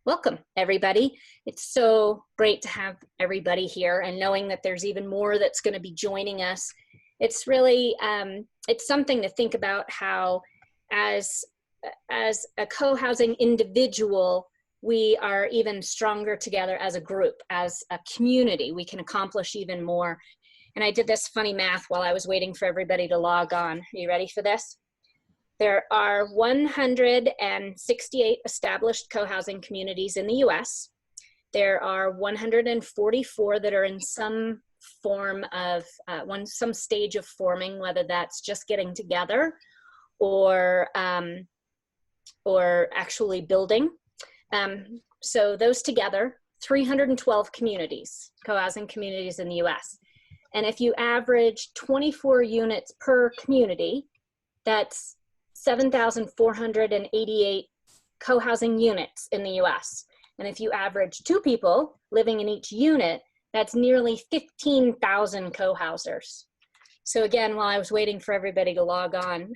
Welcome, everybody. It's so great to have everybody here, and knowing that there's even more that's going to be joining us. It's really, it's something to think about how as a co-housing individual, we are even stronger together as a group, as a community. We can accomplish even more. And I did this funny math while I was waiting for everybody to log on. Are you ready for this? There are 168 established co-housing communities in the US. There are 144 that are in some form of, some stage of forming, whether that's just getting together or actually building. So those together, 312 communities, co-housing communities in the US. And if you average 24 units per community, that's 7,488 co-housing units in the US. And if you average 2 people living in each unit, that's nearly 15,000 co-housers. So again, while I was waiting for everybody to log on,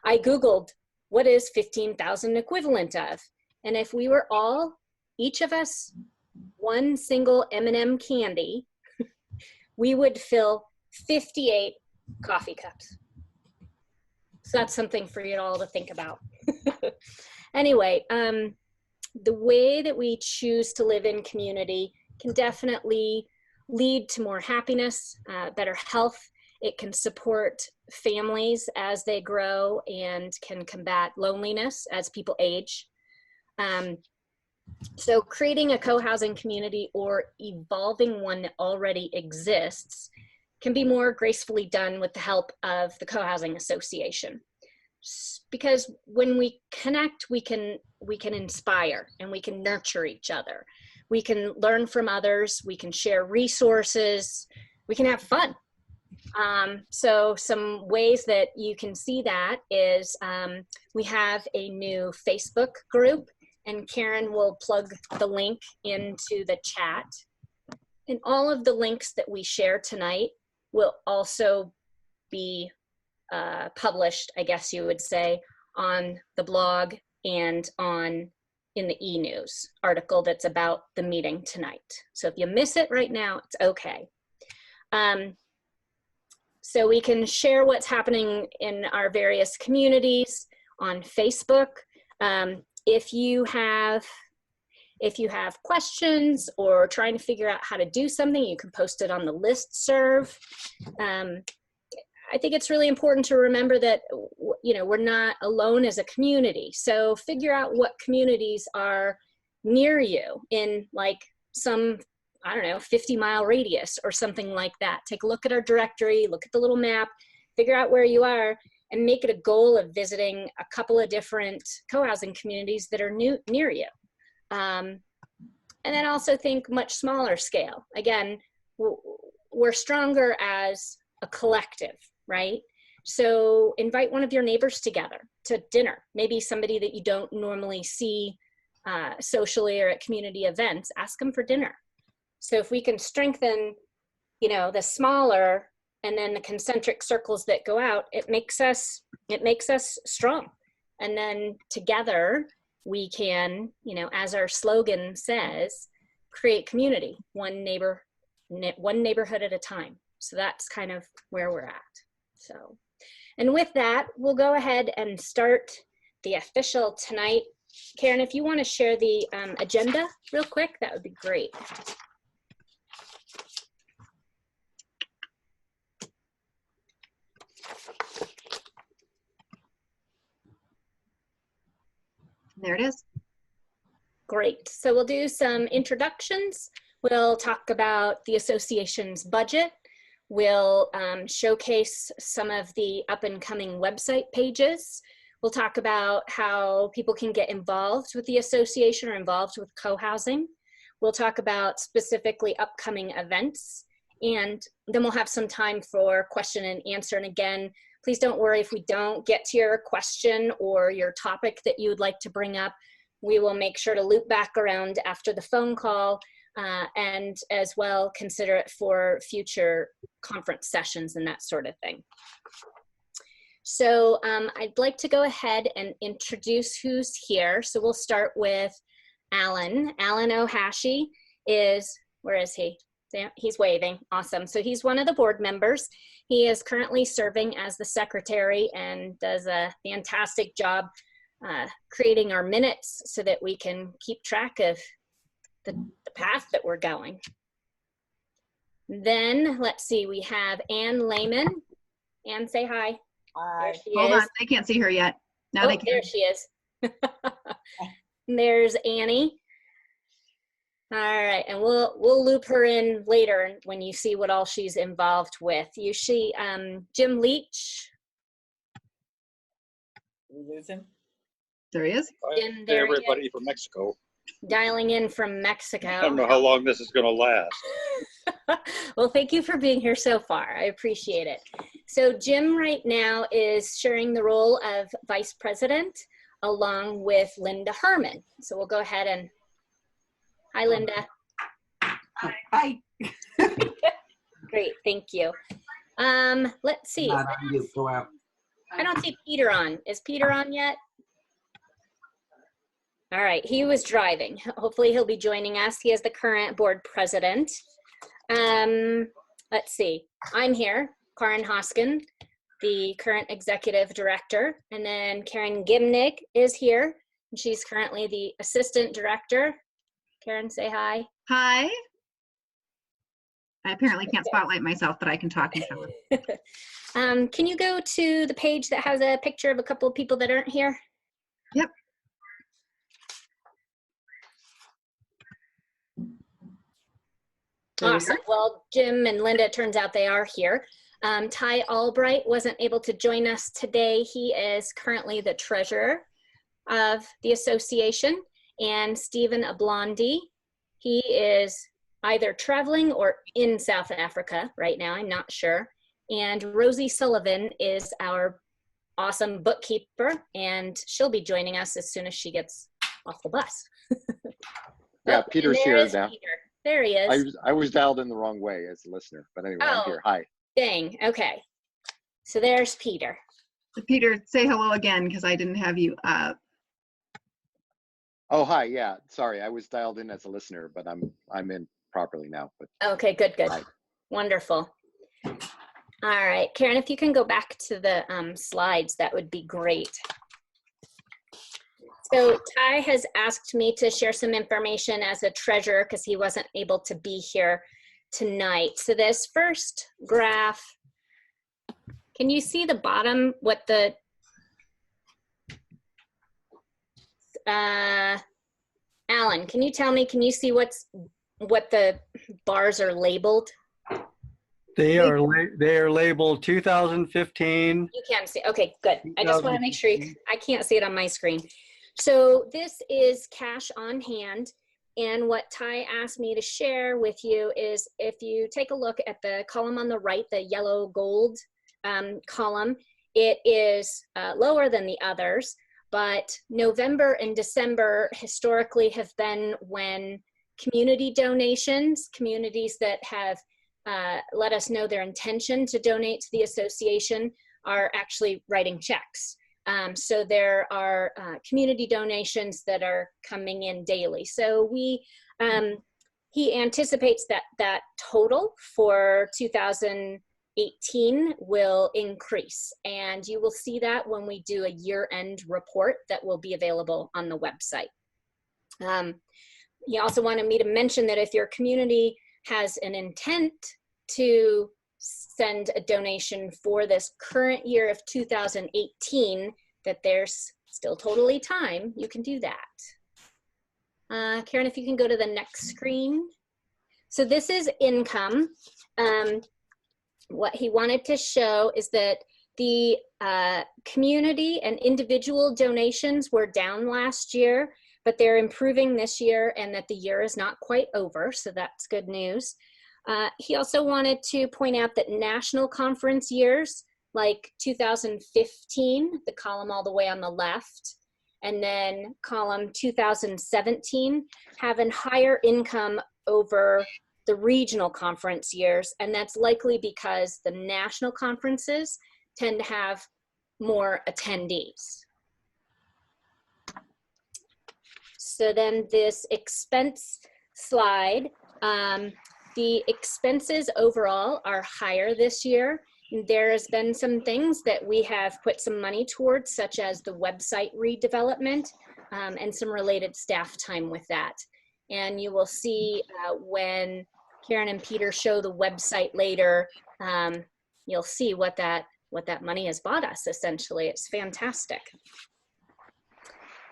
I Googled, what is 15,000 equivalent of? And if we were all, each of us, one single M&M candy, we would fill 58 coffee cups. So that's something for you all to think about. Anyway, the way that we choose to live in community can definitely lead to more happiness, better health. It can support families as they grow and can combat loneliness as people age. So creating a co-housing community or evolving one that already exists can be more gracefully done with the help of the Cohousing Association. Because when we connect, we can inspire and we can nurture each other. We can learn from others, we can share resources, we can have fun. So some ways that you can see that is we have a new Facebook group, and Karen will plug the link into the chat. And all of the links that we share tonight will also be published, I guess you would say, on the blog and in the e-news article that's about the meeting tonight. So if you miss it right now, it's okay. So we can share what's happening in our various communities on Facebook. If you have questions or trying to figure out how to do something, you can post it on the listserv. I think it's really important to remember that, you know, we're not alone as a community. So figure out what communities are near you in like some, I don't know, 50-mile radius or something like that. Take a look at our directory, look at the little map, figure out where you are, and make it a goal of visiting a couple of different co-housing communities that are near you. And then also think much smaller scale. Again, we're stronger as a collective, right? So invite one of your neighbors together to dinner, maybe somebody that you don't normally see socially or at community events, ask them for dinner. So if we can strengthen, you know, the smaller and then the concentric circles that go out, it makes us strong. And then together we can, you know, as our slogan says, create community, one neighborhood at a time. So that's kind of where we're at. So, and with that, we'll go ahead and start the official tonight. Karen, if you want to share the agenda real quick, that would be great. There it is. Great. So we'll do some introductions. We'll talk about the association's budget. We'll showcase some of the up and coming website pages. We'll talk about how people can get involved with the association or involved with co-housing. We'll talk about specifically upcoming events. And then we'll have some time for question and answer. And again, please don't worry if we don't get to your question or your topic that you would like to bring up. We will make sure to loop back around after the phone call and as well consider it for future conference sessions and that sort of thing. So I'd like to go ahead and introduce who's here. So we'll start with Alan Ohashi is, where is he? He's waving. Awesome. So he's one of the board members. He is currently serving as the secretary and does a fantastic job creating our minutes so that we can keep track of the path that we're going. Then let's see, we have Ann Lehman. Ann, say hi. Hi. There she Hold is. on, they can't see her yet. Now they can. There she is. There's Annie. All right, and we'll loop her in later when you see what all she's involved with. You see Jim Leach. We lose him? There he is. Jim, Hey, there he is. everybody from Mexico. Dialing in from Mexico. I don't know how long this is going to last. Well, thank you for being here so far. I appreciate it. So Jim right now is sharing the role of vice president along with Linda Herman. So we'll go ahead and, hi, Linda. Hi. Great, thank you. Let's see. Not on you. Go out. I don't see Peter on. Is Peter on yet? All right, he was driving. Hopefully he'll be joining us. He is the current board president. Let's see, I'm here, Karen Hoskin, the current executive director, and then Karen Gimnick is here. And she's currently the assistant director. Karen, say hi. Hi. I apparently can't spotlight myself, but I can talk and tell. Can you go to the page that has a picture of a couple of people that aren't here? Yep. Awesome. Well, Jim and Linda, it turns out they are here. Ty Albright wasn't able to join us today. He is currently the treasurer of the association. And Stephen Ablondi, he is either traveling or in South Africa right now, I'm not sure. And Rosie Sullivan is our awesome bookkeeper, and she'll be joining us as soon as she gets off the bus. Yeah, Peter's here now. Peter. There he is. I was dialed in the wrong way as a listener, but anyway, I'm here. Hi. Dang, okay. So there's Peter. Peter, say hello again because I didn't have you up. Oh, hi. Yeah, sorry, I was dialed in as a listener, but I'm in properly now. But Okay, good. hi. Wonderful. All right, Karen, if you can go back to the slides, that would be great. So Ty has asked me to share some information as a treasurer because he wasn't able to be here tonight. So this first graph, can you see the bottom, what the, Alan, can you tell me, can you see what the bars are labeled? They are labeled 2015. You can't see. Okay, good. I just want to make sure I can't see it on my screen. So this is cash on hand. And what Ty asked me to share with you is if you take a look at the column on the right, the yellow gold column, it is lower than the others. But November and December historically have been when community donations, communities that have let us know their intention to donate to the association, are actually writing checks. So there are community donations that are coming in daily. So he anticipates that total for 2018 will increase. And you will see that when we do a year-end report that will be available on the website. He also wanted me to mention that if your community has an intent to send a donation for this current year of 2018, that there's still totally time, you can do that. Karen, if you can go to the next screen. So this is income. What he wanted to show is that the community and individual donations were down last year, but they're improving this year, and that the year is not quite over, so that's good news. He also wanted to point out that national conference years, like 2015, the column all the way on the left, and then column 2017, have a higher income over the regional conference years, and that's likely because the national conferences tend to have more attendees. So then this expense slide, the expenses overall are higher this year. There has been some things that we have put some money towards, such as the website redevelopment and some related staff time with that. And you will see when Karen and Peter show the website later, you'll see what that money has bought us, essentially. It's fantastic.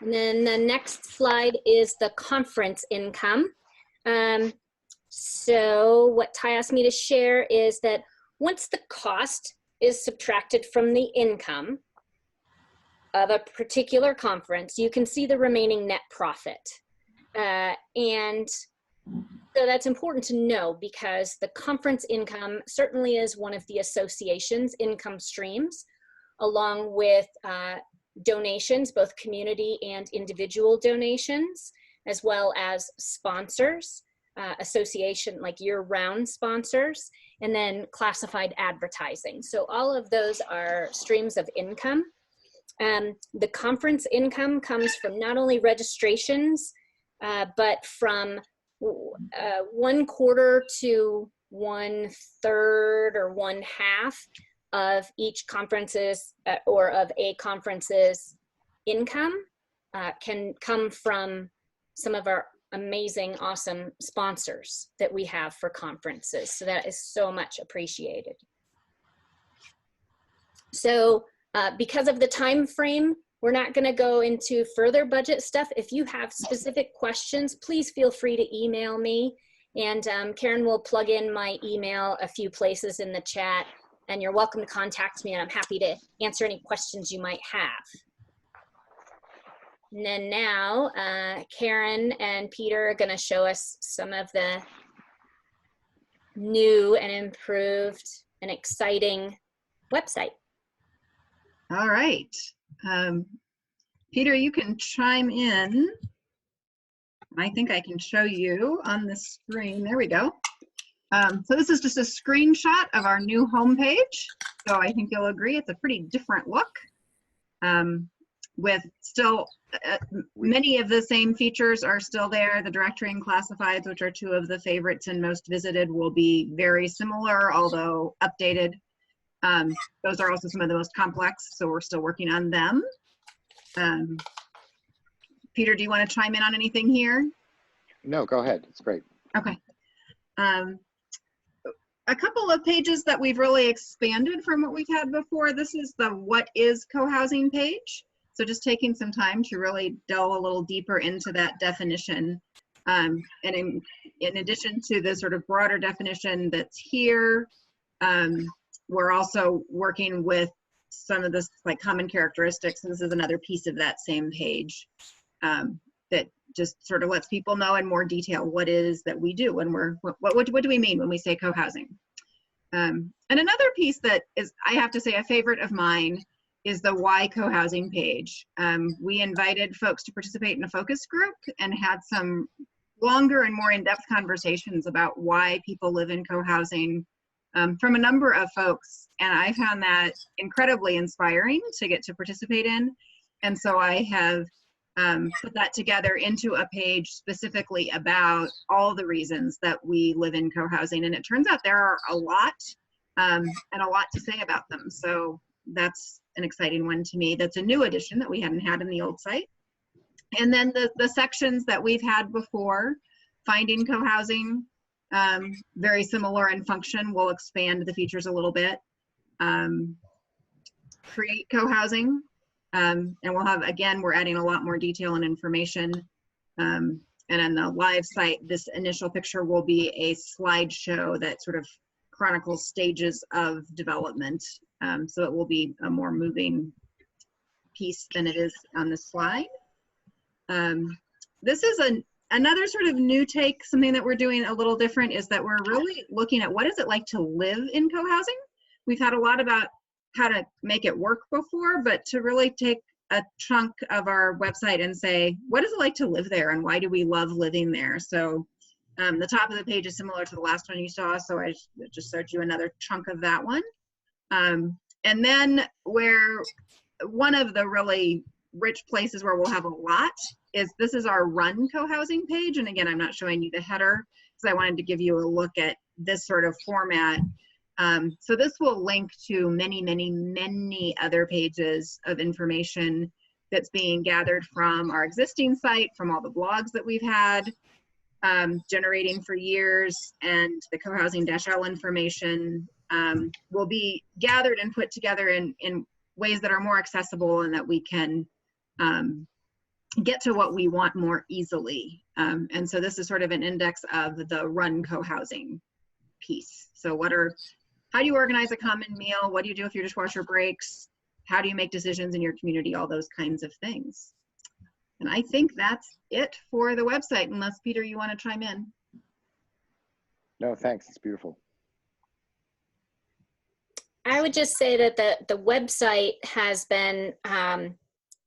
And then the next slide is the conference income. So what Ty asked me to share is that once the cost is subtracted from the income of a particular conference, you can see the remaining net profit. And so that's important to know, because the conference income certainly is one of the association's income streams, along with donations, both community and individual donations, as well as sponsors, association, like year-round sponsors, and then classified advertising. So all of those are streams of income. The conference income comes from not only registrations, but from 1/4 to 1/3 or 1/2 of each conference's or of a conference's income can come from some of our amazing, awesome sponsors that we have for conferences. So that is so much appreciated. So because of the time frame, we're not going to go into further budget stuff. If you have specific questions, please feel free to email me, and Karen will plug in my email a few places in the chat, and you're welcome to contact me, and I'm happy to answer any questions you might have. And then now, Karen and Peter are going to show us some of the new and improved and exciting website. All right. Peter, you can chime in. I think I can show you on the screen. There we go. So this is just a screenshot of our new homepage. So I think you'll agree it's a pretty different look, with still many of the same features are still there. The directory and classifieds, which are two of the favorites and most visited, will be very similar, although updated. Those are also some of the most complex, so we're still working on them. Peter, do you want to chime in on anything here? No, go ahead. It's great. Okay. A couple of pages that we've really expanded from what we've had before. This is the What is Co-housing page. So just taking some time to really delve a little deeper into that definition. And in addition to the sort of broader definition that's here, we're also working with some of this like common characteristics. And this is another piece of that same page that just sort of lets people know in more detail what it is that we do when we're, what do we mean when we say co-housing? And another piece that is, I have to say, a favorite of mine is the Why Co-housing page. We invited folks to participate in a focus group and had some longer and more in-depth conversations about why people live in co-housing from a number of folks. And I found that incredibly inspiring to get to participate in. And so I have put that together into a page specifically about all the reasons that we live in co-housing. And it turns out there are a lot and a lot to say about them. So that's an exciting one to me. That's a new addition that we hadn't had in the old site. And then the sections that we've had before, finding co-housing, very similar in function. We'll expand the features a little bit. Create co-housing. And we'll have, again, we're adding a lot more detail and information. And on the live site, this initial picture will be a slideshow that sort of chronicles stages of development. So it will be a more moving piece than it is on the slide. This is another sort of new take. Something that we're doing a little different is that we're really looking at what is it like to live in co-housing. We've had a lot about how to make it work before, but to really take a chunk of our website and say, what is it like to live there and why do we love living there? So the top of the page is similar to the last one you saw, so I just showed you another chunk of that one. And then where one of the really rich places where we'll have a lot is this is our run co-housing page. And again, I'm not showing you the header because I wanted to give you a look at this sort of format. So this will link to many, many, many other pages of information that's being gathered from our existing site, from all the blogs that we've had generating for years, and the cohousing-L information will be gathered and put together in ways that are more accessible and that we can get to what we want more easily. And so this is sort of an index of the run co-housing piece. So how do you organize a common meal? What do you do if your dishwasher breaks? How do you make decisions in your community? All those kinds of things. And I think that's it for the website, unless Peter, you want to chime in. No, thanks. It's beautiful. I would just say that the website has been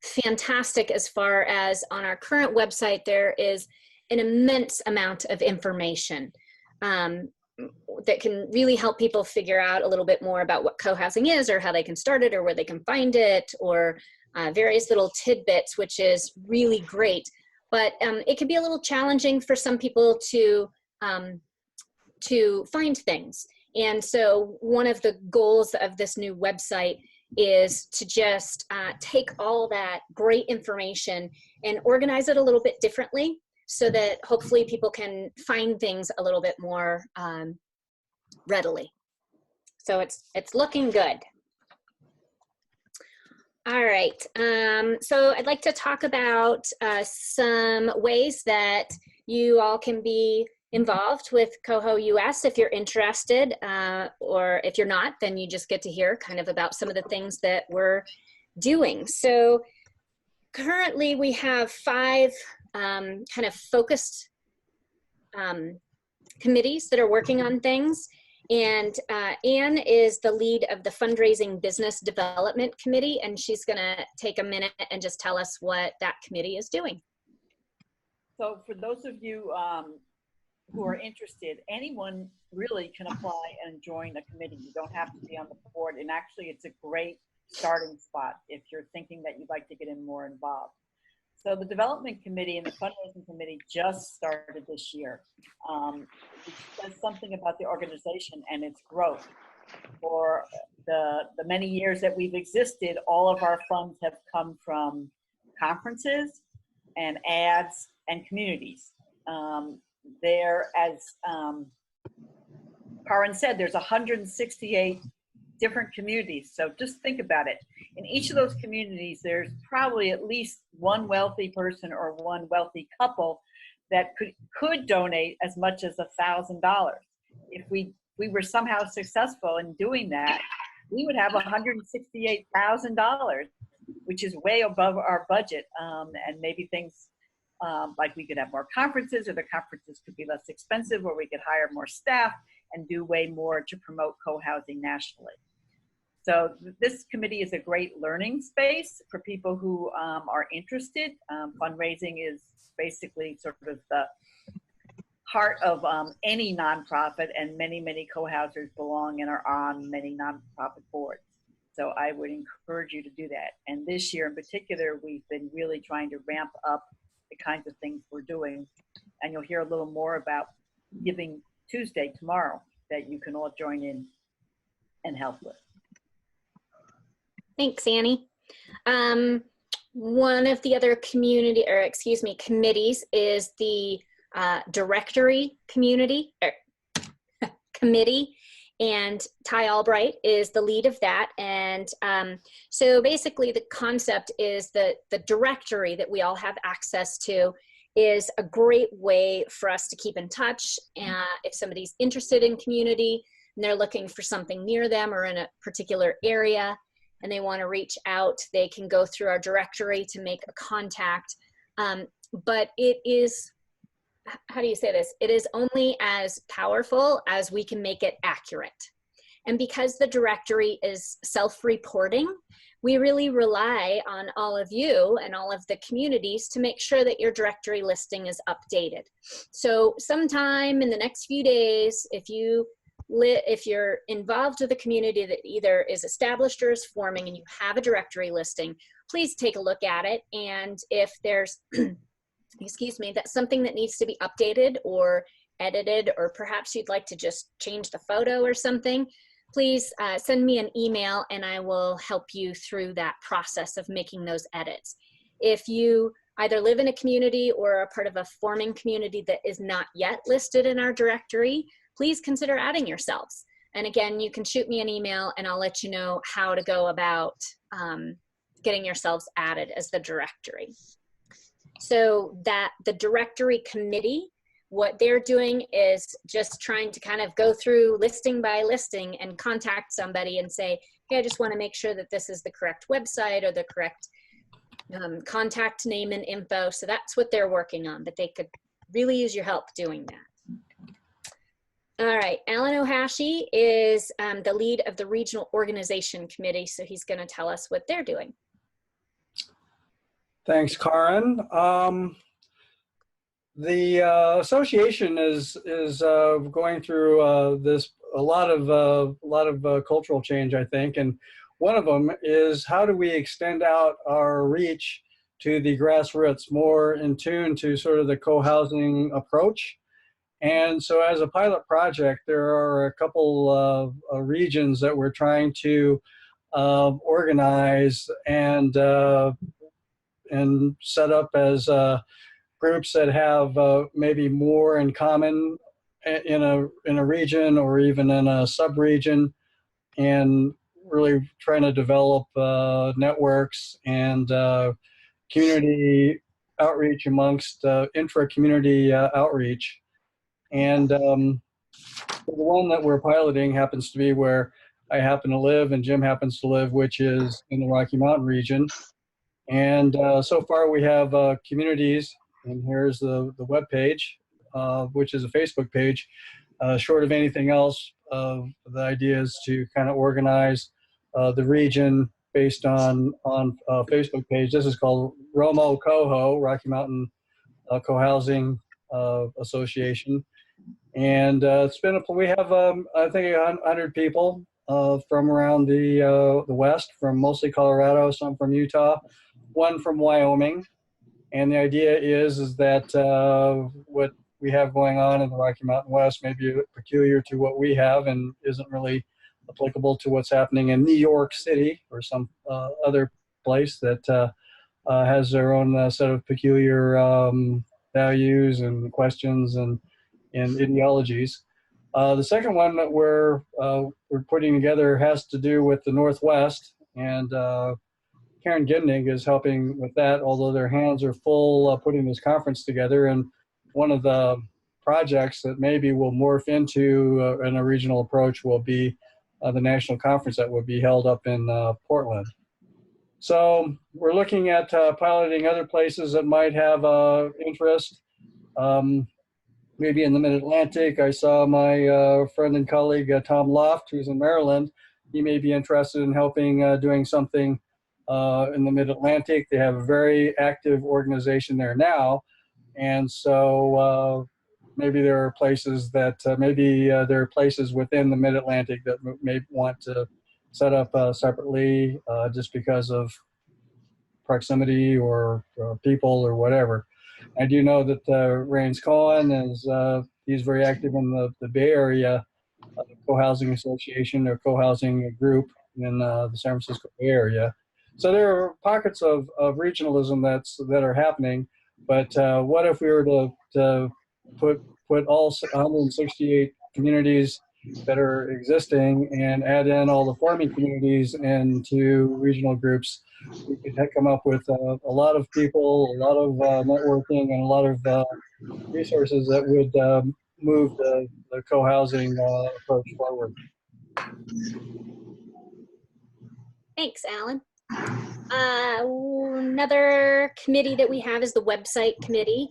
fantastic as far as on our current website, there is an immense amount of information that can really help people figure out a little bit more about what co-housing is, or how they can start it, or where they can find it, or various little tidbits, which is really great. But it can be a little challenging for some people to find things. And so one of the goals of this new website is to just take all that great information and organize it a little bit differently, so that hopefully people can find things a little bit more readily. So it's looking good. All right, so I'd like to talk about some ways that you all can be involved with Coho US if you're interested, or if you're not, then you just get to hear kind of about some of the things that we're doing. So currently we have 5 kind of focused committees that are working on things. And Anne is the lead of the Fundraising Business Development Committee, and she's gonna take a minute and just tell us what that committee is doing. So for those of you who are interested, anyone really can apply and join a committee. You don't have to be on the board, and actually it's a great starting spot if you're thinking that you'd like to get more involved. So the development committee and the fundraising committee just started this year. It says something about the organization and its growth. For the many years that we've existed, all of our funds have come from conferences and ads and communities. There, as Karin said, there's 168 different communities. So just think about it. In each of those communities, there's probably at least one wealthy person or one wealthy couple that could donate as much as $1,000. If we were somehow successful in doing that, we would have $168,000, which is way above our budget. And maybe things like we could have more conferences, or the conferences could be less expensive, or we could hire more staff and do way more to promote co-housing nationally. So this committee is a great learning space for people who are interested. Fundraising is basically sort of the heart of any nonprofit, and many, many co-housers belong and are on many nonprofit boards. So I would encourage you to do that. And this year in particular, we've been really trying to ramp up the kinds of things we're doing. And you'll hear a little more about Giving Tuesday tomorrow that you can all join in and help with. Thanks, Annie. One of the other committees is the directory committee, and Ty Albright is the lead of that. And so basically the concept is that the directory that we all have access to is a great way for us to keep in touch. If somebody's interested in community and they're looking for something near them or in a particular area, and they want to reach out, they can go through our directory to make a contact. But it is, how do you say this? It is only as powerful as we can make it accurate. And because the directory is self-reporting, we really rely on all of you and all of the communities to make sure that your directory listing is updated. So sometime in the next few days, if you're involved with a community that either is established or is forming and you have a directory listing, please take a look at it. And if there's, excuse me, that's something that needs to be updated or edited, or perhaps you'd like to just change the photo or something, please send me an email and I will help you through that process of making those edits. If you either live in a community or are part of a forming community that is not yet listed in our directory, please consider adding yourselves. And again, you can shoot me an email and I'll let you know how to go about getting yourselves added as the directory. So that the directory committee, what they're doing is just trying to kind of go through listing by listing and contact somebody and say, hey, I just want to make sure that this is the correct website or the correct contact name and info. So that's what they're working on, but they could really use your help doing that. All right, Alan Ohashi is the lead of the Regional Organization Committee, so he's going to tell us what they're doing. Thanks, Karen. The association is going through a lot of cultural change, I think, and one of them is how do we extend out our reach to the grassroots, more in tune to sort of the co-housing approach. And so as a pilot project, there are a couple of regions that we're trying to organize and set up as groups that have maybe more in common in a region or even in a sub-region, and really trying to develop networks and community outreach amongst intra-community outreach. And the one that we're piloting happens to be where I happen to live and Jim happens to live, which is in the Rocky Mountain region. And so far we have communities, and here's the web page, which is a Facebook page. Short of anything else, the idea is to kind of organize the region based on Facebook page. This is called ROMO Coho, Rocky Mountain Co-Housing Association. And it's been, we have, I think, 100 people from around the West, from mostly Colorado, some from Utah, one from Wyoming. And the idea is that what we have going on in the Rocky Mountain West may be peculiar to what we have and isn't really applicable to what's happening in New York City or some other place that has their own set of peculiar values and questions and ideologies. The second one that we're putting together has to do with the Northwest, and Karen Gidnig is helping with that, although their hands are full putting this conference together. And one of the projects that maybe will morph into a regional approach will be the national conference that will be held up in Portland. So we're looking at piloting other places that might have interest. Maybe in the Mid-Atlantic. I saw my friend and colleague Tom Loft, who's in Maryland. He may be interested in helping doing something in the Mid-Atlantic. They have a very active organization there now. And so maybe there are places that, there are places within the Mid-Atlantic that may want to set up separately just because of proximity or people or whatever. I do know that Rains Cohen is he's very active in the Bay Area Cohousing Association or co-housing group in the San Francisco Bay Area. So there are pockets of regionalism that are happening. But what if we were to put all 168 communities that are existing and add in all the forming communities into regional groups? We could come up with a lot of people, a lot of networking, and a lot of resources that would move the co-housing approach forward. Thanks, Alan. Another committee that we have is the website committee.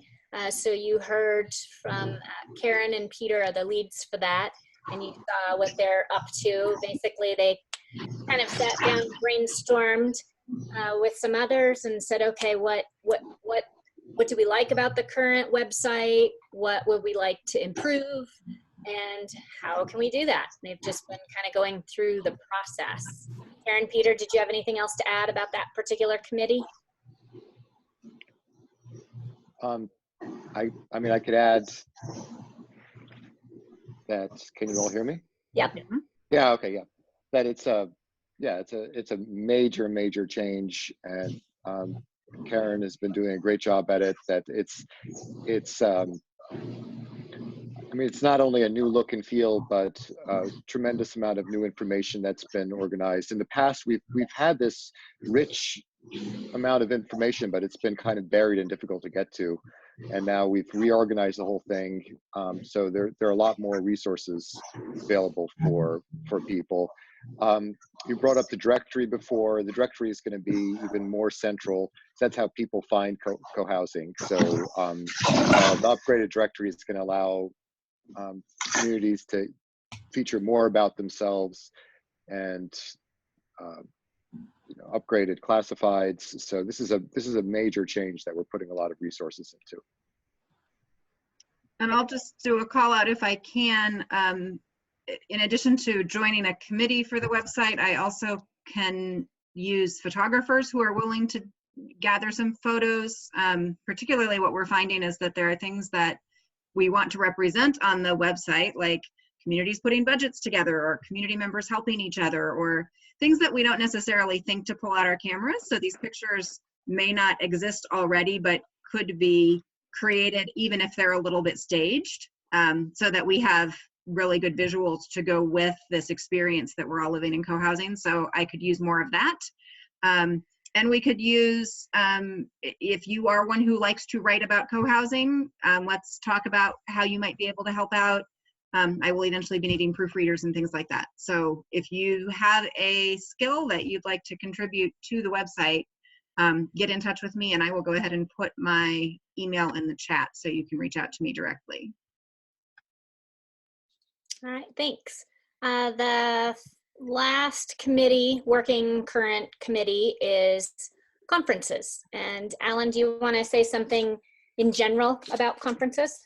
So you heard from Karen and Peter are the leads for that, and you saw what they're up to. Basically, they kind of sat down, brainstormed with some others, and said, okay, what do we like about the current website? What would we like to improve? And how can we do that? They've just been kind of going through the process. Karen, Peter, did you have anything else to add about that particular committee? I mean, I could add that, can you all hear me? Yep. Yeah, okay, yeah. That it's a, yeah, it's a major change, and Karen has been doing a great job at it. That it's I mean, it's not only a new look and feel, but a tremendous amount of new information that's been organized. In the past, we've had this rich amount of information, but it's been kind of buried and difficult to get to. And now we've reorganized the whole thing, so there are a lot more resources available for people. You brought up the directory before. The directory is going to be even more central. That's how people find co-housing. So the upgraded directory is going to allow communities to feature more about themselves and upgraded classifieds. So this is a major change that we're putting a lot of resources into. And I'll just do a call out if I can. In addition to joining a committee for the website, I also can use photographers who are willing to gather some photos. Particularly what we're finding is that there are things that we want to represent on the website, like communities putting budgets together or community members helping each other, or things that we don't necessarily think to pull out our cameras. So these pictures may not exist already, but could be created even if they're a little bit staged, so that we have really good visuals to go with this experience that we're all living in co-housing. So I could use more of that. And we could use, if you are one who likes to write about co-housing, let's talk about how you might be able to help out. I will eventually be needing proofreaders and things like that. So if you have a skill that you'd like to contribute to the website, get in touch with me and I will go ahead and put my email in the chat so you can reach out to me directly. All right, thanks. The last committee, working current committee, is conferences. And Alan, do you want to say something in general about conferences?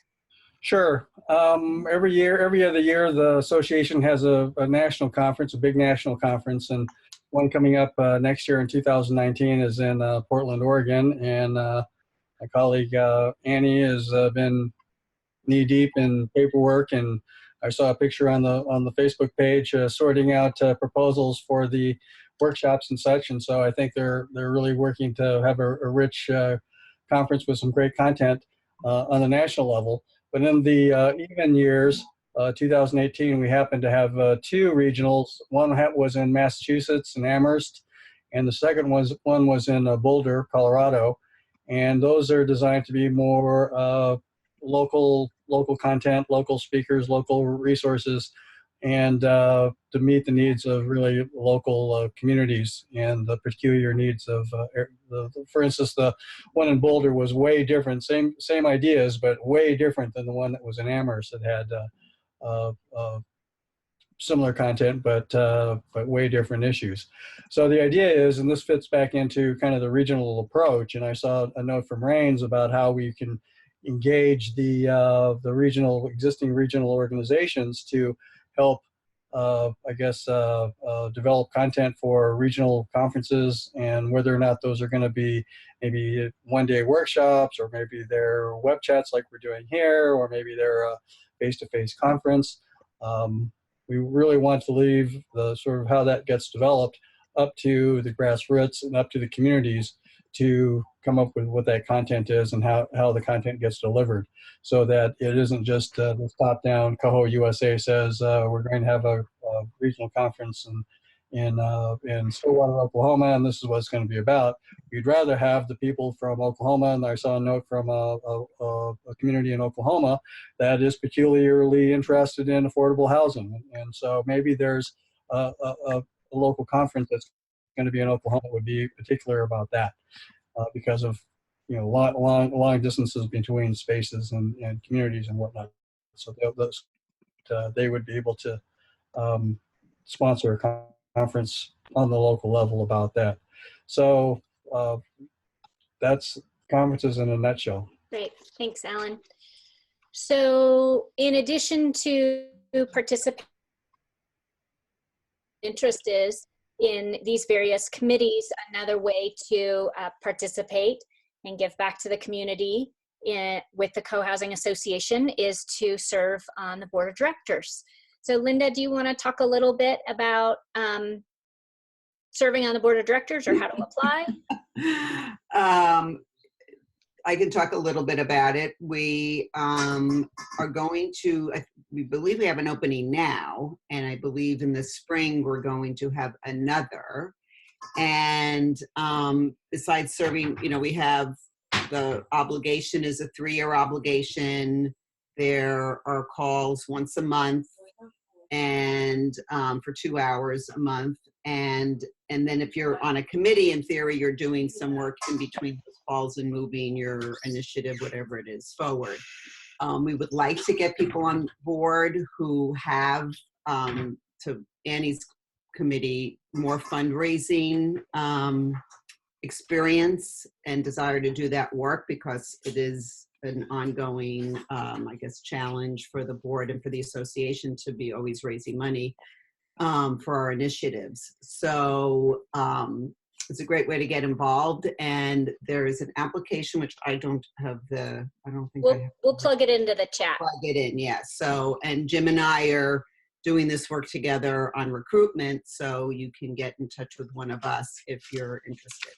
Sure. Every other year, the association has a national conference, a big national conference, and one coming up next year in 2019 is in Portland, Oregon. And my colleague Annie has been knee deep in paperwork, and I saw a picture on the Facebook page sorting out proposals for the workshops and such. And so I think they're really working to have a rich conference with some great content on the national level. But in the even years, 2018, we happened to have two regionals. One was in Massachusetts in Amherst, and the second one was in Boulder, Colorado. And those are designed to be more local content, local speakers, local resources, and to meet the needs of really local communities and the peculiar needs of, for instance, the one in Boulder was way different, same ideas, but way different than the one that was in Amherst that had similar content, but way different issues. So the idea is, and this fits back into kind of the regional approach, and I saw a note from Rains about how we can engage the existing regional organizations to help, develop content for regional conferences, and whether or not those are going to be maybe one-day workshops, or maybe they're web chats like we're doing here, or maybe they're a face-to-face conference. We really want to leave the sort of how that gets developed up to the grassroots and up to the communities to come up with what that content is and how the content gets delivered, so that it isn't just this top-down. Coho USA says we're going to have a regional conference in Stillwater, Oklahoma, and this is what it's going to be about. We'd rather have the people from Oklahoma, and I saw a note from a community in Oklahoma that is peculiarly interested in affordable housing, and so maybe there's a local conference that's going to be in Oklahoma that would be particular about that. Because of long distances between spaces and communities and whatnot, so they would be able to sponsor a conference on the local level about that. So that's conferences in a nutshell. Great, thanks, Alan. So in addition to participation, interest is in these various committees. Another way to participate and give back to the community with the Cohousing Association is to serve on the board of directors. So Linda, do you want to talk a little bit about serving on the board of directors or how to apply? I can talk a little bit about it. We are going to, we believe we have an opening now, and I believe in the spring we're going to have another. And besides serving, you know, we have the obligation is a 3-year obligation. There are calls once a month and for 2 hours a month. And then if you're on a committee, in theory, you're doing some work in between those calls and moving your initiative, whatever it is, forward. We would like to get people on board who have, to Annie's committee, more fundraising experience and desire to do that work, because it is an ongoing, I guess, challenge for the board and for the association to be always raising money for our initiatives. So it's a great way to get involved. And there is an application, which I don't have the, I don't think I have. We'll plug it into the chat. Plug it in, yeah. So, and Jim and I are doing this work together on recruitment, so you can get in touch with one of us if you're interested.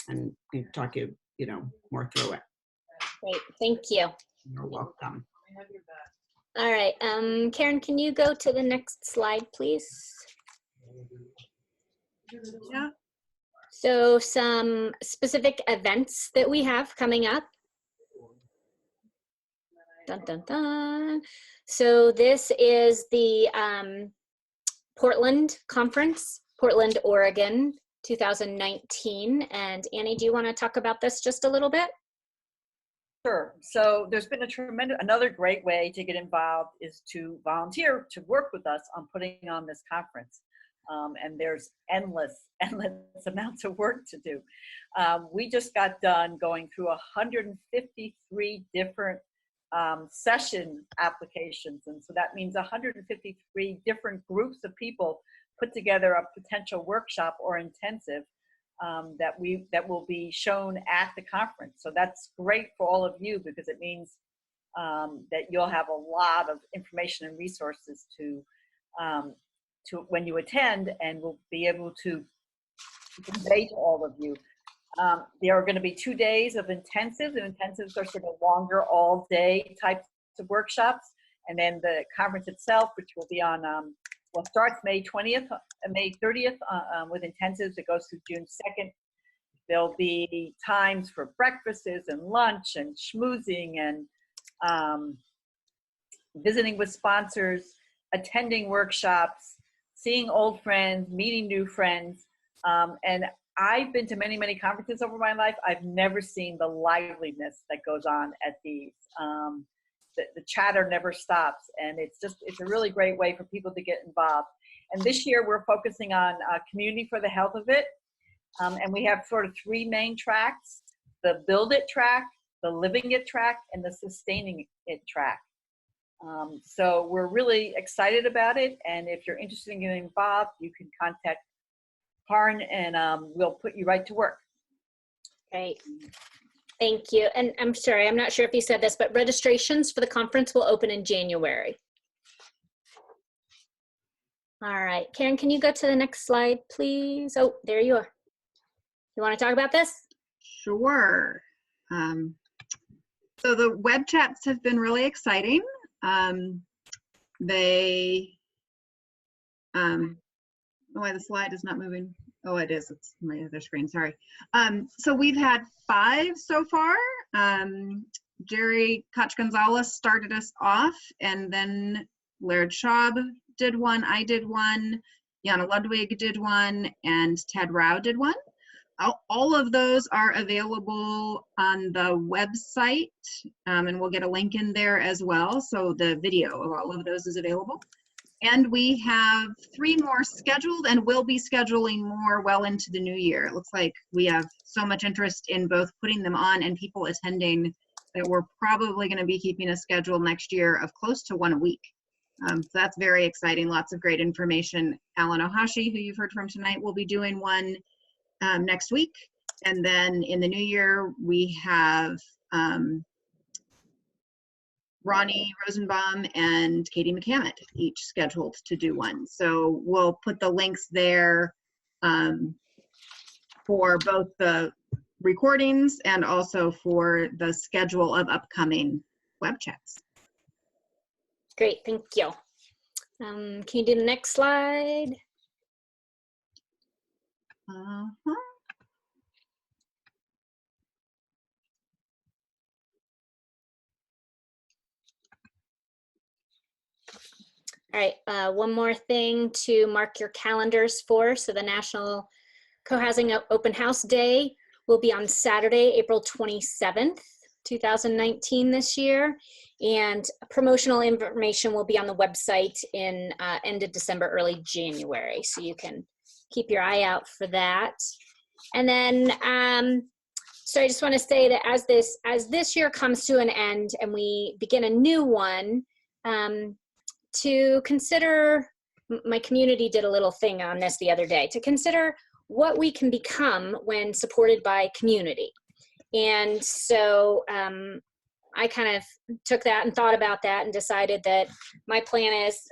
And we can talk you know, more through it. Great, thank you. You're welcome. All right, Karen, can you go to the next slide, please? Yeah. So some specific events that we have coming up. Dun, dun, dun. So this is the Portland Conference, Portland, Oregon, 2019. And Annie, do you want to talk about this just a little bit? Sure. So there's been another great way to get involved is to volunteer to work with us on putting on this conference. And there's endless amounts of work to do. We just got done going through 153 different session applications. And so that means 153 different groups of people put together a potential workshop or intensive that will be shown at the conference. So that's great for all of you, because it means that you'll have a lot of information and resources to when you attend, and we'll be able to convey to all of you. There are going to be 2 days of intensives, and intensives are sort of longer, all-day types of workshops. And then the conference itself, which will be on, well, starts May 30th with intensives. It goes through June 2nd. There'll be times for breakfasts and lunch and schmoozing and visiting with sponsors, attending workshops, seeing old friends, meeting new friends. And I've been to many, many conferences over my life. I've never seen the liveliness that goes on at these. The chatter never stops, and it's a really great way for people to get involved. And this year we're focusing on community for the health of it. And we have sort of 3 main tracks: the build it track, the living it track, and the sustaining it track. So we're really excited about it. And if you're interested in getting involved, you can contact Karin, and we'll put you right to work. Great. Thank you. And I'm sorry, I'm not sure if you said this, but registrations for the conference will open in January. All right, Karen, can you go to the next slide, please? Oh, there you are. You want to talk about this? Sure. So the web chats have been really exciting. Why the slide is not moving? Oh, it is. It's my other screen. Sorry. So we've had 5 so far. Jerry Koch Gonzalez started us off, and then Laird Schaub did one. I did one. Jana Ludwig did one, and Ted Rao did one. All of those are available on the website, and we'll get a link in there as well. So the video of all of those is available. And we have 3 more scheduled, and we'll be scheduling more well into the new year. It looks like we have so much interest in both putting them on and people attending that we're probably going to be keeping a schedule next year of close to 1 a week. So that's very exciting. Lots of great information. Alan Ohashi, who you've heard from tonight, will be doing one next week. And then in the new year, we have Ronnie Rosenbaum and Katie McCammett, each scheduled to do one. So we'll put the links there for both the recordings and also for the schedule of upcoming web chats. Great, thank you. Can you do the next slide? Uh-huh. All right, one more thing to mark your calendars for. So the National Co-Housing Open House Day will be on Saturday, April 27th, 2019 this year. And promotional information will be on the website in end of December, early January. So you can keep your eye out for that. And then, so I just want to say that as this year comes to an end and we begin a new one, to consider, my community did a little thing on this the other day, to consider what we can become when supported by community. And so I kind of took that and thought about that and decided that my plan is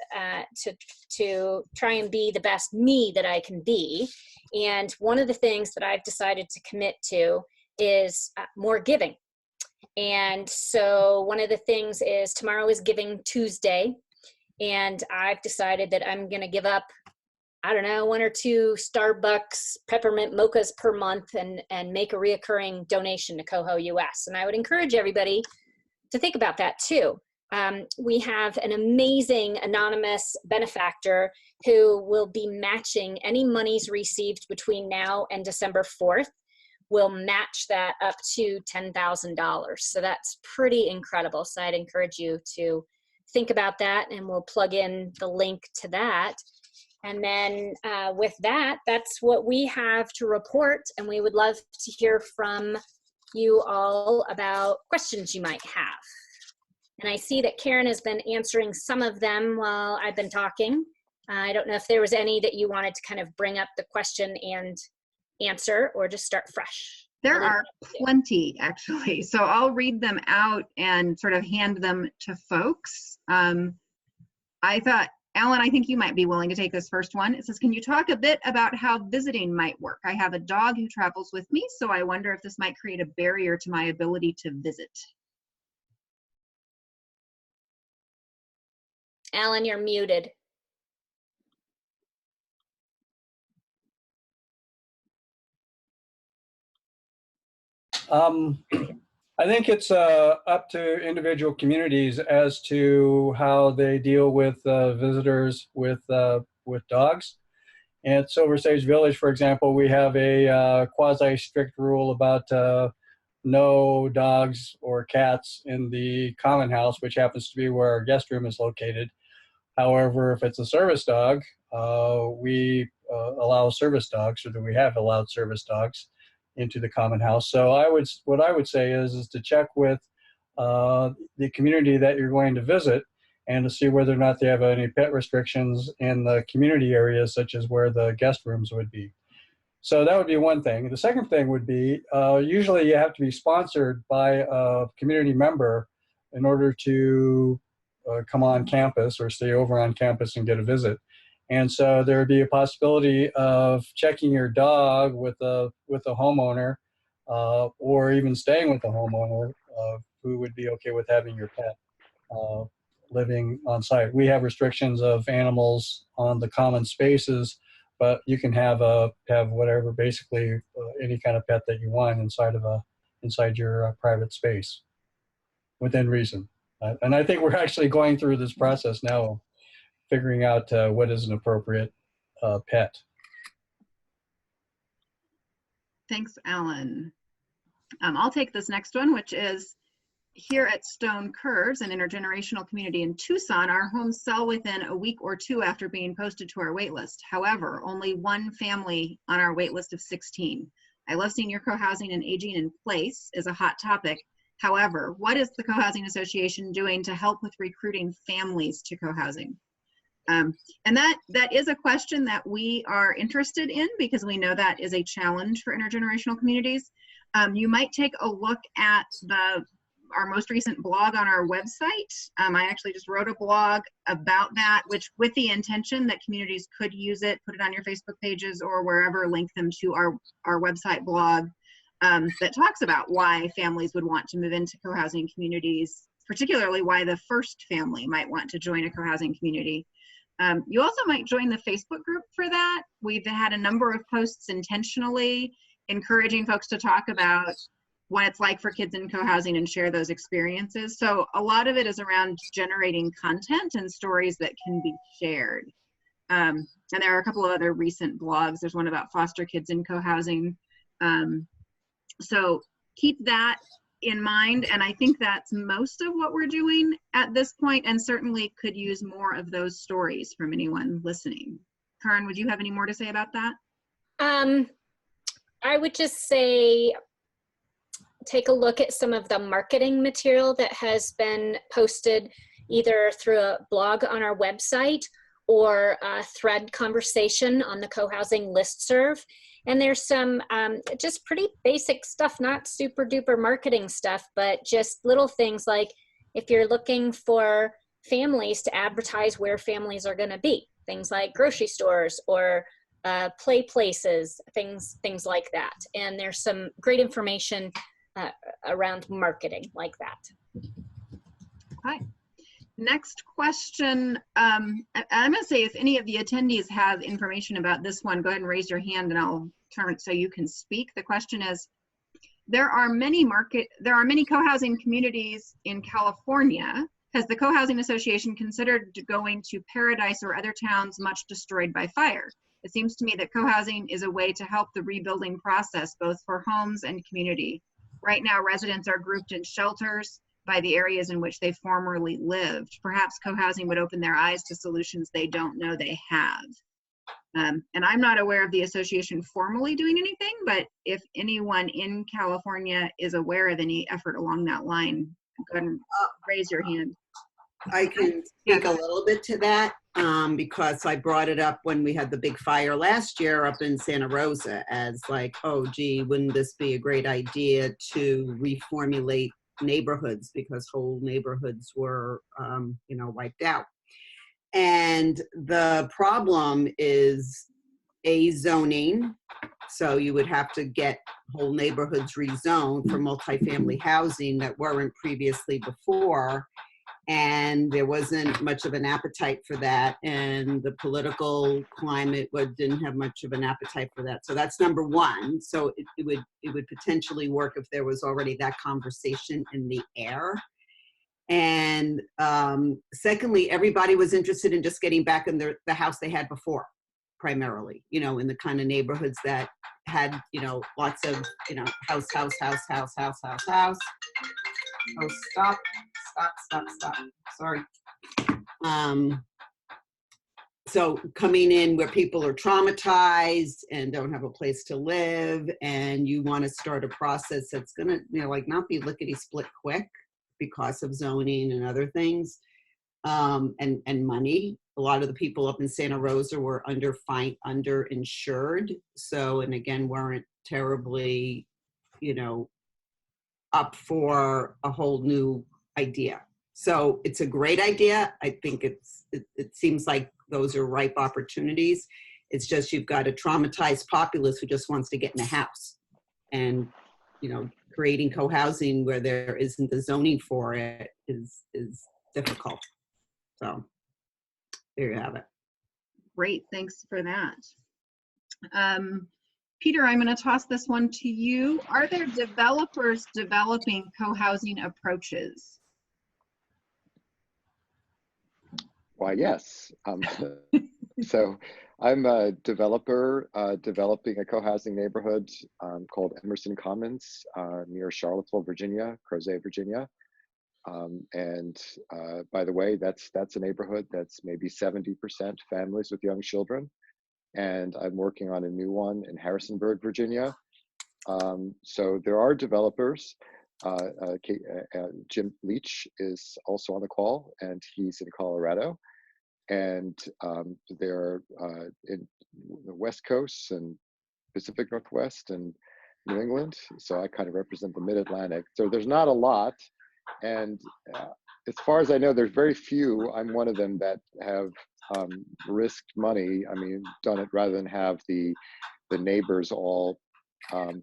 to try and be the best me that I can be. And one of the things that I've decided to commit to is more giving. And so one of the things is tomorrow is Giving Tuesday. And I've decided that I'm going to give up, I don't know, 1 or 2 Starbucks peppermint mochas per month and make a reoccurring donation to Coho US. And I would encourage everybody to think about that too. We have an amazing anonymous benefactor who will be matching any monies received between now and December 4th. We'll match that up to $10,000. So that's pretty incredible. So I'd encourage you to think about that, and we'll plug in the link to that. And then with that, that's what we have to report, and we would love to hear from you all about questions you might have. And I see that Karen has been answering some of them while I've been talking. I don't know if there was any that you wanted to kind of bring up the question and answer, or just start fresh. There are plenty, actually. So I'll read them out and sort of hand them to folks. I thought, Alan, I think you might be willing to take this first one. It says, can you talk a bit about how visiting might work? I have a dog who travels with me, so I wonder if this might create a barrier to my ability to visit. Alan, you're muted. I think it's up to individual communities as to how they deal with visitors with dogs. And at Silver Sage Village, for example, we have a quasi-strict rule about no dogs or cats in the common house, which happens to be where our guest room is located. However, if it's a service dog, we allow service dogs, or that we have allowed service dogs into the common house. So what I would say is to check with the community that you're going to visit, and to see whether or not they have any pet restrictions in the community areas, such as where the guest rooms would be. So that would be one thing. The second thing would be, usually you have to be sponsored by a community member in order to come on campus or stay over on campus and get a visit. And so there would be a possibility of checking your dog with a homeowner, or even staying with a homeowner who would be okay with having your pet living on site. We have restrictions of animals on the common spaces, but you can have whatever, basically any kind of pet that you want inside your private space, within reason. And I think we're actually going through this process now, figuring out what is an appropriate pet. Thanks, Alan. I'll take this next one, which is, here at Stone Curves, an intergenerational community in Tucson, our homes sell within a week or 2 after being posted to our wait list. However, only 1 family on our wait list of 16. I love senior co-housing, and aging in place is a hot topic. However, what is the Cohousing Association doing to help with recruiting families to cohousing? And that is a question that we are interested in because we know that is a challenge for intergenerational communities. You might take a look at our most recent blog on our website. I actually just wrote a blog about that, which with the intention that communities could use it, put it on your Facebook pages or wherever, link them to our website blog that talks about why families would want to move into cohousing communities, particularly why the first family might want to join a cohousing community. You also might join the Facebook group for that. We've had a number of posts intentionally encouraging folks to talk about what it's like for kids in cohousing and share those experiences. So a lot of it is around generating content and stories that can be shared. And there are a couple of other recent blogs. There's one about foster kids in cohousing. So keep that in mind, and I think that's most of what we're doing at this point, and certainly could use more of those stories from anyone listening. Karen, would you have any more to say about that? I would just say take a look at some of the marketing material that has been posted either through a blog on our website or a thread conversation on the cohousing listserv. And there's some just pretty basic stuff, not super duper marketing stuff, but just little things like if you're looking for families to advertise where families are going to be, things like grocery stores or play places, things like that. And there's some great information around marketing like that. Okay. Next question. I'm going to say if any of the attendees have information about this one, go ahead and raise your hand and I'll turn it so you can speak. The question is, there are many co-housing communities in California. Has the Cohousing Association considered going to Paradise or other towns much destroyed by fire? It seems to me that co-housing is a way to help the rebuilding process, both for homes and community. Right now, residents are grouped in shelters by the areas in which they formerly lived. Perhaps co-housing would open their eyes to solutions they don't know they have. And I'm not aware of the association formally doing anything, but if anyone in California is aware of any effort along that line, go ahead and raise your hand. I can speak a little bit to that because I brought it up when we had the big fire last year up in Santa Rosa as like, oh, gee, wouldn't this be a great idea to reformulate neighborhoods because whole neighborhoods were, wiped out. And the problem is zoning. So you would have to get whole neighborhoods rezoned for multifamily housing that weren't previously before. And there wasn't much of an appetite for that. And the political climate didn't have much of an appetite for that. So that's number one. So it would potentially work if there was already that conversation in the air. And secondly, everybody was interested in just getting back in the house they had before, primarily, in the kind of neighborhoods that had, lots of, house. Oh, stop. Sorry. So coming in where people are traumatized and don't have a place to live, and you want to start a process that's going to, not be lickety split quick because of zoning and other things, and money. A lot of the people up in Santa Rosa were underinsured. So, and again, weren't terribly, up for a whole new idea. So it's a great idea. I think it seems like those are ripe opportunities. It's just you've got a traumatized populace who just wants to get in a house, and creating co-housing where there isn't the zoning for it is difficult. So there you have it. Great, thanks for that. Peter, I'm going to toss this one to you. Are there developers developing co-housing approaches? Why, yes. So I'm a developer developing a co-housing neighborhood called Emerson Commons near Charlottesville, Virginia, Crozet, Virginia. And by the way, that's a neighborhood that's maybe 70% families with young children. And I'm working on a new one in Harrisonburg, Virginia. So there are developers. Jim Leach is also on the call, and he's in Colorado. And they're in the West Coast and Pacific Northwest and New England. So I kind of represent the Mid-Atlantic. So there's not a lot. And as far as I know, there's very few. I'm one of them that have risked money. I mean, done it rather than have the neighbors all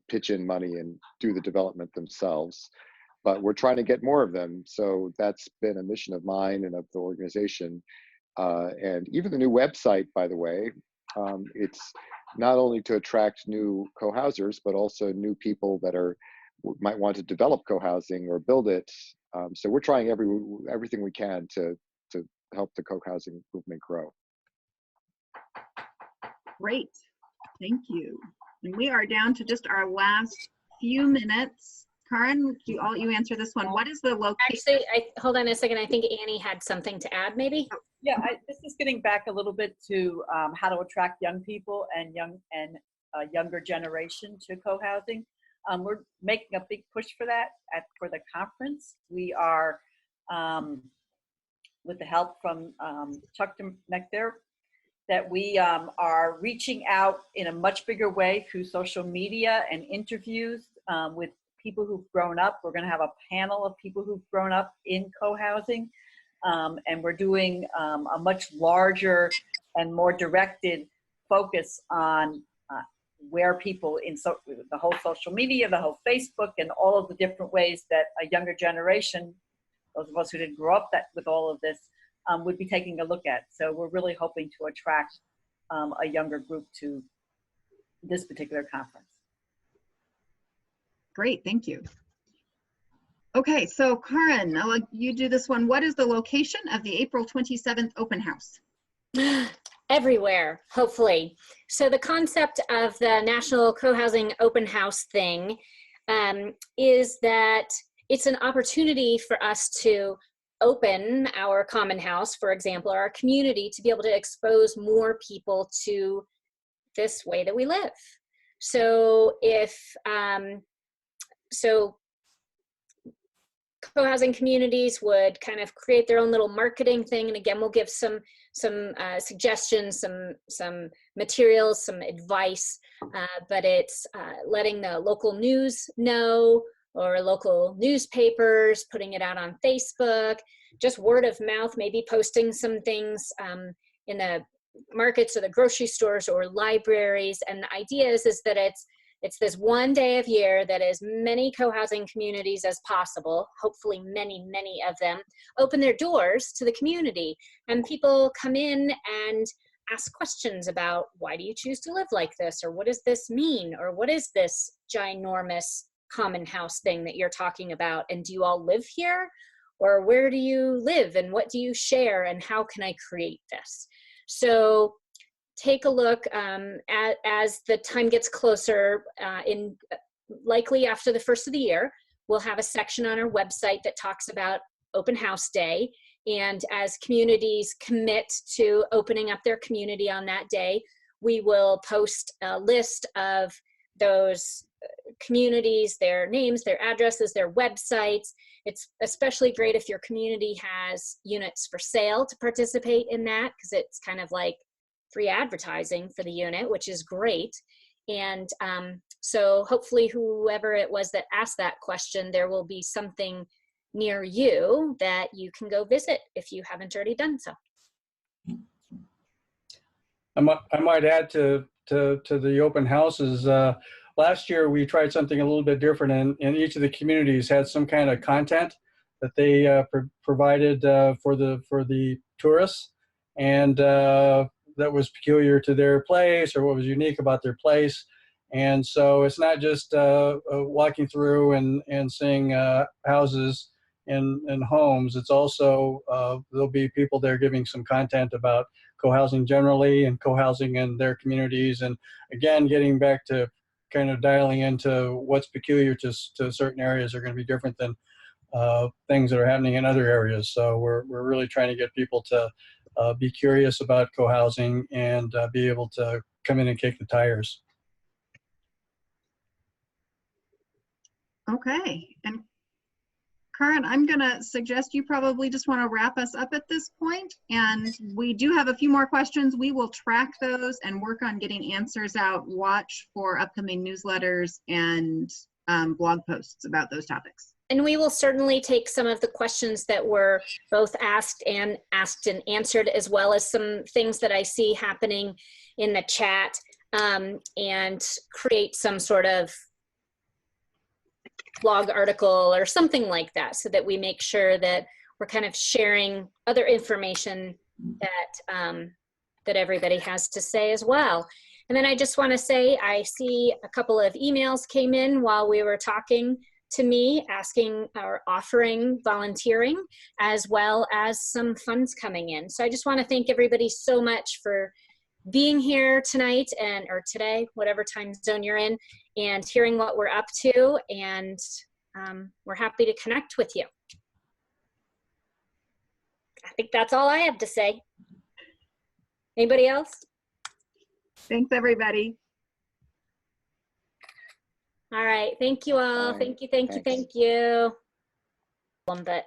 pitch in money and do the development themselves. But we're trying to get more of them. So that's been a mission of mine and of the organization. And even the new website, by the way, it's not only to attract new co-housers, but also new people that might want to develop co-housing or build it. So we're trying everything we can to help the co-housing movement grow. Great, thank you. And we are down to just our last few minutes. Karen, you answer this one. What is the location? Actually, hold on a second. I think Annie had something to add, maybe. Yeah, this is getting back a little bit to how to attract young people and younger generation to co-housing. We're making a big push for that for the conference. We are, with the help from Chuck McDermott, that we are reaching out in a much bigger way through social media and interviews with people who've grown up. We're going to have a panel of people who've grown up in co-housing, and we're doing a much larger and more directed focus on where people the whole social media, the whole Facebook, and all of the different ways that a younger generation, those of us who didn't grow up with all of this, would be taking a look at. So we're really hoping to attract a younger group to this particular conference. Great, thank you. Okay, so Karen, I'll let you do this one. What is the location of the April 27th open house? Everywhere, hopefully. So the concept of the National Co-Housing Open House thing is that it's an opportunity for us to open our common house, for example, or our community, to be able to expose more people to this way that we live. So so co-housing communities would kind of create their own little marketing thing. And again, we'll give some suggestions, some materials, some advice, but it's letting the local news know, or local newspapers, putting it out on Facebook, just word of mouth, maybe posting some things in the markets or the grocery stores or libraries. And the idea is that it's this one day of year that as many co-housing communities as possible, hopefully many, many of them, open their doors to the community. And people come in and ask questions about, why do you choose to live like this? Or what does this mean? Or what is this ginormous common house thing that you're talking about? And do you all live here? Or where do you live? And what do you share? And how can I create this? So take a look as the time gets closer, likely after the first of the year, we'll have a section on our website that talks about Open House Day. And as communities commit to opening up their community on that day, we will post a list of those communities, their names, their addresses, their websites. It's especially great if your community has units for sale to participate in that, because it's kind of like free advertising for the unit, which is great. And so hopefully whoever it was that asked that question, there will be something near you that you can go visit if you haven't already done so. I might add to the open houses. Last year we tried something a little bit different, and each of the communities had some kind of content that they provided for the tourists, and that was peculiar to their place, or what was unique about their place. And so it's not just walking through and seeing houses and homes. It's also, there'll be people there giving some content about co-housing generally and co-housing in their communities. And again, getting back to kind of dialing into what's peculiar to certain areas are going to be different than things that are happening in other areas. So we're really trying to get people to be curious about co-housing and be able to come in and kick the tires. Okay, and Karin, I'm going to suggest you probably just want to wrap us up at this point. And we do have a few more questions. We will track those and work on getting answers out. Watch for upcoming newsletters and blog posts about those topics. And we will certainly take some of the questions that were both asked and answered, as well as some things that I see happening in the chat, and create some sort of blog article or something like that, so that we make sure that we're kind of sharing other information that that everybody has to say as well. And then I just want to say, I see a couple of emails came in while we were talking to me, asking or offering volunteering, as well as some funds coming in. So I just want to thank everybody so much for being here tonight or today, whatever time zone you're in, and hearing what we're up to. And we're happy to connect with you. I think that's all I have to say. Anybody else? Thanks, everybody. All right. Thank you all. All right. Thank you. Thank you. Thanks. Thank you. But